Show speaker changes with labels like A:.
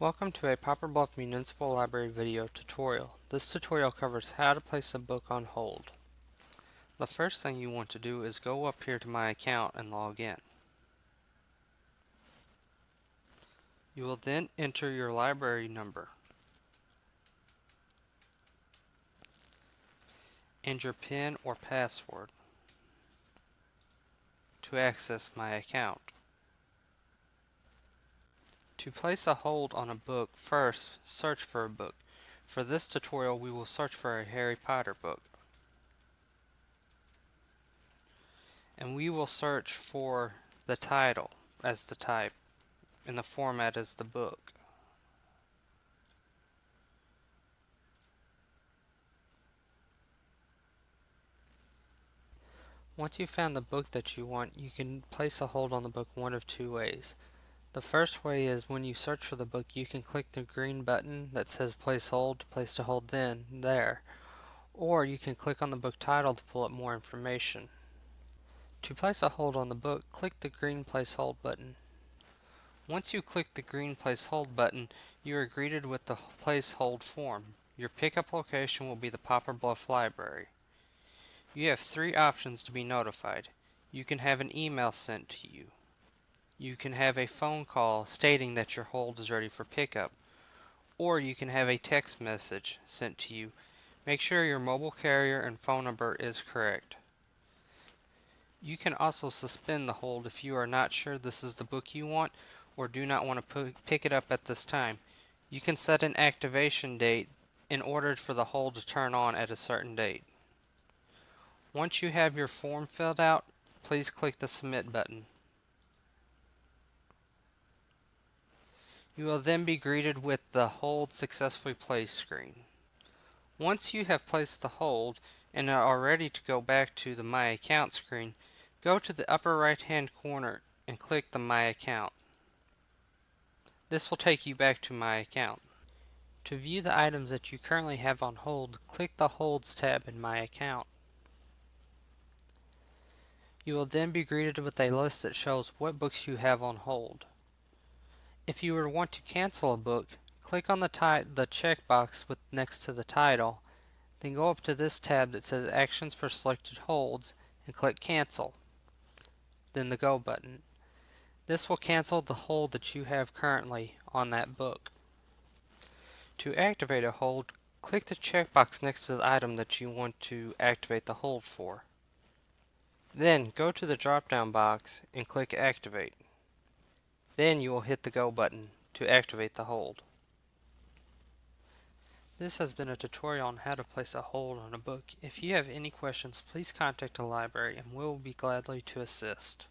A: Welcome to a Poplar Bluff Municipal Library video tutorial. This tutorial covers how to place a book on hold. The first thing you want to do is go up here to My Account and log in. You will then enter your library number and your PIN or password to access My Account. To place a hold on a book, first search for a book. For this tutorial we will search for a Harry Potter book. And we will search for the title as the type and the format as the book. Once you've found the book that you want, you can place a hold on the book one of two ways. The first way is when you search for the book, you can click the green button that says place hold to place the hold then there, or you can click on the book title to pull up more information. To place a hold on the book, click the green place hold button. Once you click the green place hold button, you are greeted with the place hold form. Your pickup location will be the Poplar Bluff Library. You have three options to be notified. You can have an email sent to you. You can have a phone call stating that your hold is ready for pickup. Or you can have a text message sent to you. Make sure your mobile carrier and phone number is correct. You can also suspend the hold if you are not sure this is the book you want or do not want to pick it up at this time. You can set an activation date in order for the hold to turn on at a certain date. Once you have your form filled out, please click the Submit button. You will then be greeted with the Hold Successfully Placed screen. Once you have placed the hold and are ready to go back to the My Account screen, go to the upper right hand corner and click the My Account. This will take you back to My Account. To view the items that you currently have on hold, click the Holds tab in My Account. You will then be greeted with a list that shows what books you have on hold. If you want to cancel a book, click on the checkbox next to the title, then go up to this tab that says Actions for Selected Holds and click Cancel, then the Go button. This will cancel the hold that you have currently on that book. To activate a hold, click the checkbox next to the item that you want to activate the hold for. Then go to the drop-down box and click Activate. Then you will hit the Go button to activate the hold. This has been a tutorial on how to place a hold on a book. If you have any questions, please contact the library and we will be gladly to assist.